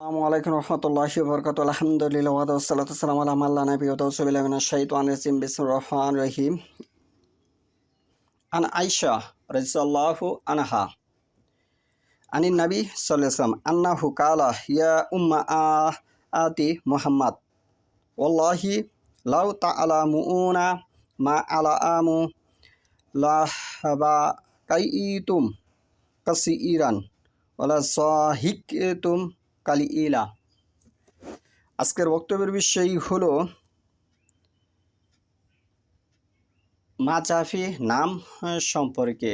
আসসালামু আলাইকুম রহমতুল্লাহি ওয়া বারাকাতুহু আলহামদুলিল্লাহ ওয়া সালাতু ওয়াসসালামু আলা মান লা নাবিয়্যা ওয়া তাওসসু বিল্লাহি মিনাশ শাইতানির রাজিম বিসমিল্লাহির রহমানির রহিম আন আয়েশা রাদিয়াল্লাহু আনহা আনিন নবী সাল্লাল্লাহু আলাইহি ওয়াসাল্লাম আন্নাহু ক্বালা ইয়া উম্মা আতি মুহাম্মদ ওয়াল্লাহি লাউ তা'লামুনা মা আলামু লাহাবাকাইতুম কাসীরান ওয়ালা সাহিকতুম কালিইলা। আজকের বক্তব্যের বিষয় হলো মাযহাফি নাম সম্পর্কে।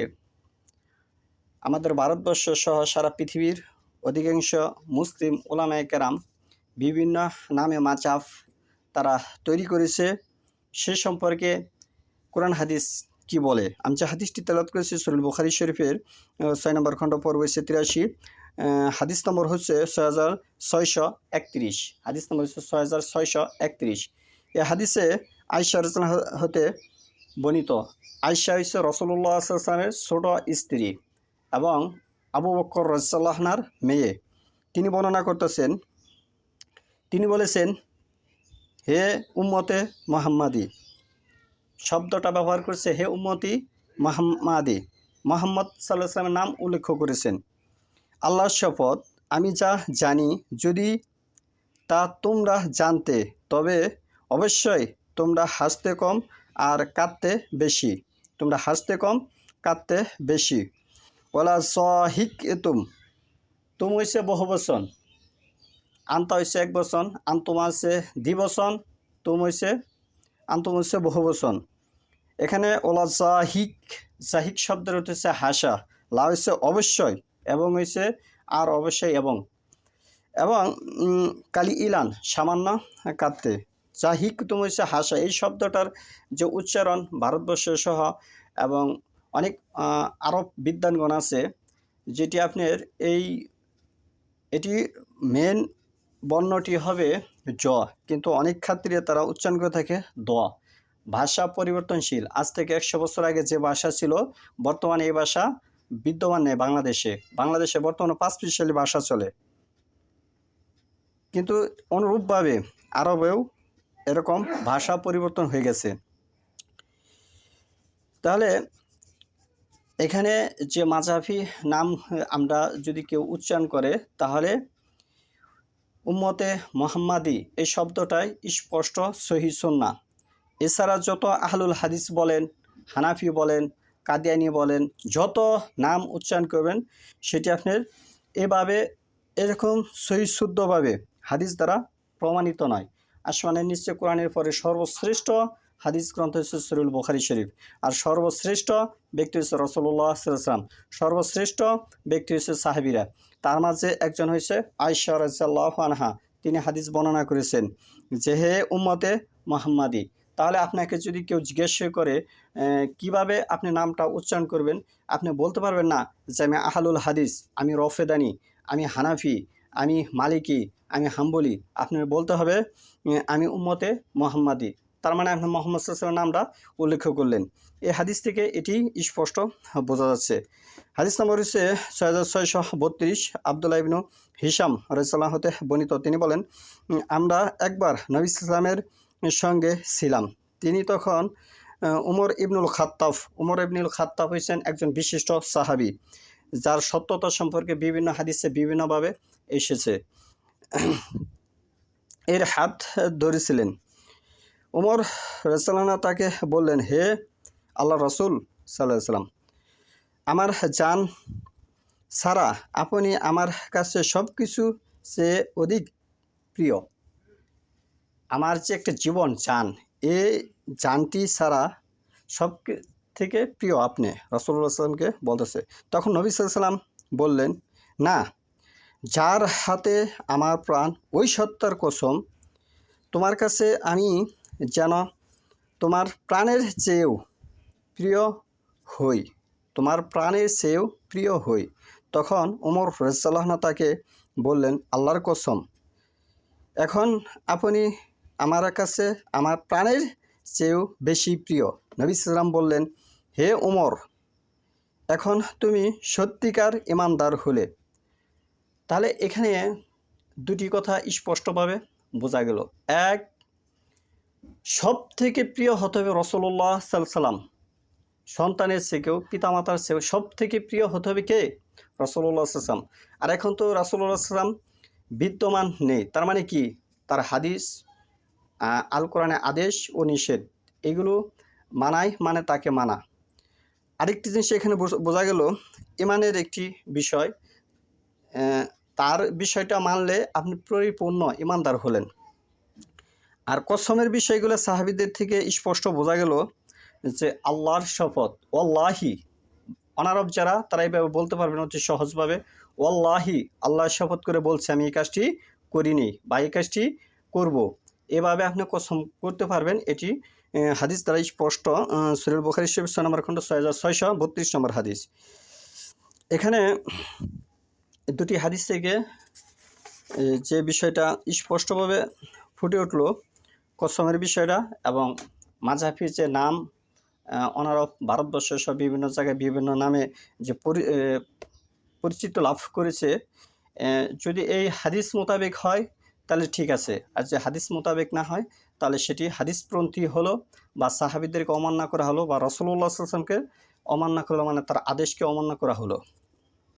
আমাদের ভারতবর্ষ সহ সারা পৃথিবীর অধিকাংশ মুসলিম উলামায়ে কেরাম বিভিন্ন নামে মাযহাফ তারা তৈরি করেছে। সে সম্পর্কে কোরআন হাদিস কি বলে? আমি যে হাদিসটি তেলাওয়াত করেছি সহিহ বুখারী শরীফের 6 নম্বর খণ্ড পর্ব 83, হাদিস নম্বর হচ্ছে 6631। হাদিস নম্বর হচ্ছে 6631। এই হাদিসে আয়েশা রাদিয়াল্লাহু আনহা হতে বর্ণিত। আয়েশা হচ্ছে রাসূলুল্লাহ সাল্লাল্লাহু আলাইহি ওয়াসাল্লামের ছোট স্ত্রী এবং আবু বকর রাদিয়াল্লাহু আনহুর মেয়ে। তিনি বর্ণনা করতেছেন, তিনি বলেছেন, হে উম্মতে মুহাম্মাদি, শব্দটা ব্যবহার করছে হে উম্মতি মুহাম্মাদি, মুহাম্মদ সাল্লাল্লাহু আলাইহি ওয়াসাল্লামের নাম উল্লেখ করেছেন। আল্লাহর শপথ, আমি যা জানি যদি তা তোমরা জানতে তবে অবশ্যই তোমরা হাসতে কম আর কাঁদতে বেশি। তোমরা হাসতে কম, কাঁদতে বেশি। ওয়ালা সাহিকতুম, তুম হইছে বহুবচন, আনতা হইছে এক বচন, আনতুম আছে দ্বিবচন, তুম হইছে আনতুম হইছে বহুবচন। এখানে ওলা জাহিক, জাহিক শব্দের অর্থ হচ্ছে হাসা, লা হইছে অবশ্যই এবং হইছে আর অবশ্যই এবং কালি ইলান সামান্য কাঁদতে। জাহিক তুম হইছে হাসা। এই শব্দটার যে উচ্চারণ ভারতবর্ষ সহ এবং অনেক আরব বিদ্বানগণ আছে, যেটি আপনার এটি মেন বর্ণটি হবে জ, কিন্তু অনেক ক্ষেত্রে তারা উচ্চারণ করে থাকে দ। ভাষা পরিবর্তনশীল। আজ থেকে 100 বছর আগে যে ভাষা ছিল বর্তমানে এই ভাষা বিদ্যমান নেই বাংলাদেশে বর্তমানে 5 মিশালি ভাষা চলে, কিন্তু অনুরূপভাবে আরবেও এরকম ভাষা পরিবর্তন হয়ে গেছে। তাহলে এখানে যে মাযহাফি নাম আমরা যদি কেউ উচ্চারণ করে তাহলে উম্মতে মুহাম্মাদি এই শব্দটাই স্পষ্ট সহিহ সুন্নাহ। এছাড়া যত আহলুল হাদিস বলেন, হানাফি বলেন, কাদিয়ানি বলেন, যত নাম উচ্চারণ করবেন সেটি আপনার এভাবে এরকম সহিহ শুদ্ধভাবে হাদিস দ্বারা প্রমাণিত নয়। আসমানের নিচে কোরআনের পরে সর্বশ্রেষ্ঠ হাদিস গ্রন্থ হচ্ছে সহিহ বুখারী শরীফ, আর সর্বশ্রেষ্ঠ ব্যক্তি হচ্ছে রাসূলুল্লাহ সাল্লাল্লাহু আলাইহি ওয়াসাল্লাম, সর্বশ্রেষ্ঠ ব্যক্তি হচ্ছে সাহাবীরা। তার মাঝে একজন হচ্ছে আয়েশা রাদিয়াল্লাহু আনহা। তিনি হাদিস বর্ণনা করেছেন যে হে উম্মতে মুহাম্মাদি। তাহলে আপনাকে যদি কেউ জিজ্ঞেস করে কিভাবে আপনি নামটা উচ্চারণ করবেন, আপনি বলতে পারবেন না যে আমি আহলুল হাদিস, আমি রফেদানি, আমি হানাফি, আমি মালিকি, আমি হাম্বলি। আপনার বলতে হবে আমি উম্মতে মুহাম্মাদি। তার মানে আপনি মুহাম্মদ সাল্লাল্লাহু আলাইহি ওয়াসাল্লামের নামটা উল্লেখ করলেন। এই হাদিস থেকে এটি স্পষ্ট বোঝা যাচ্ছে। হাদিস নম্বর হচ্ছে 6632, আব্দুল্লাহ ইবনু হিশাম রাদিয়াল্লাহু হতে বর্ণিত। তিনি বলেন, আমরা একবার নবী সাল্লাল্লাহু আলাইহি ওয়াসাল্লামের সঙ্গে ছিলাম। তিনি তখন উমর ইবনুল খাত্তাব হচ্ছেন একজন বিশিষ্ট সাহাবী, যার সত্যতা সম্পর্কে বিভিন্ন হাদিসে বিভিন্নভাবে এসেছে। এর হাত ধরেছিলেন। উমর রাদিয়াল্লাহু আনহু তাকে বললেন, হে আল্লাহ রাসূল সাল্লাল্লাহু আলাইহি ওয়াসাল্লাম, আমার জান ছাড়া আপনি আমার কাছে সব কিছু চেয়ে অধিক প্রিয়। আমার যে একটা জীবন জান, এই জানটি ছাড়া সব থেকে প্রিয় আপনি, রাসূলুল্লাহ সাল্লামকে বলতেছে। তখন নবী সাল্লাল্লাহু আলাইহি ওয়াসাল্লাম বললেন, না, যার হাতে আমার প্রাণ ওই সত্তার কসম, তোমার কাছে আমি যেন তোমার প্রাণের চেয়েও প্রিয় হই, তোমার প্রাণের চেয়েও প্রিয় হই। তখন ওমর রাদিয়াল্লাহু আনহু তাকে বললেন, আল্লাহর কসম, এখন আপনি আমার কাছে আমার প্রাণের চেয়েও বেশি প্রিয়। নবী সাল্লাল্লাহু আলাইহি ওয়াসাল্লাম বললেন, হে ওমর, এখন তুমি সত্যিকার ঈমানদার হলে। তাহলে এখানে দুটি কথা স্পষ্টভাবে বোঝা গেল। এক, সব থেকে প্রিয় হতে হবে রাসূলুল্লাহ সাল্লাল্লাহু আলাইহি সাল্লাম, সন্তানের থেকেও পিতামাতার চেয়েও সব থেকে প্রিয় হতে হবে কে? রাসূলুল্লাহ সাল্লাল্লাহু আলাইহি সাল্লাম। আর এখন তো রাসূলুল্লাহ সাল্লাল্লাহু আলাইহি সাল্লাম বিদ্যমান নেই, তার মানে কি? তার হাদিস, আল কোরআনে আদেশ ও নিষেধ এগুলো মানাই মানে তাকে মানা। আরেকটি জিনিস এখানে বোঝা গেল, ইমানের একটি বিষয়, তার বিষয়টা মানলে আপনি পরিপূর্ণ ইমানদার হলেন। আর কসমের বিষয়গুলো সাহাবীদের থেকে স্পষ্ট বোঝা গেল যে আল্লাহর শপথ, ওয়াল্লাহি, অনারব যারা তারা এইভাবে বলতে পারবেন অতি সহজভাবে, ওয়াল্লাহি, আল্লাহর শপথ করে বলছে আমি এই কাজটি করিনি বা এই কাজটি করব, এভাবে আপনি কসম করতে পারবেন। এটি হাদিস দ্বারা স্পষ্ট। সহিহ বুখারী শরীফ 6 নম্বর খণ্ড 6632 নম্বর হাদিস। এখানে দুটি হাদিস থেকে যে বিষয়টা স্পষ্টভাবে ফুটে উঠল, কসমের বিষয়টা এবং মাযহাবির যে নাম অনারব ভারতবর্ষ সহ বিভিন্ন জায়গায় বিভিন্ন নামে যে পরিচিত লাভ করেছে, যদি এই হাদিস মোতাবেক হয় তাহলে ঠিক আছে, আর যে হাদিস মোতাবেক না হয় তাহলে সেটি হাদিসপন্থী হলো, বা সাহাবীদেরকে অমান্য করা হলো, বা রাসূলুল্লাহ সাল্লাল্লাহু আলাইহি ওয়াসাল্লামকে অমান্য করা, মানে তার আদেশকে অমান্য করা হলো।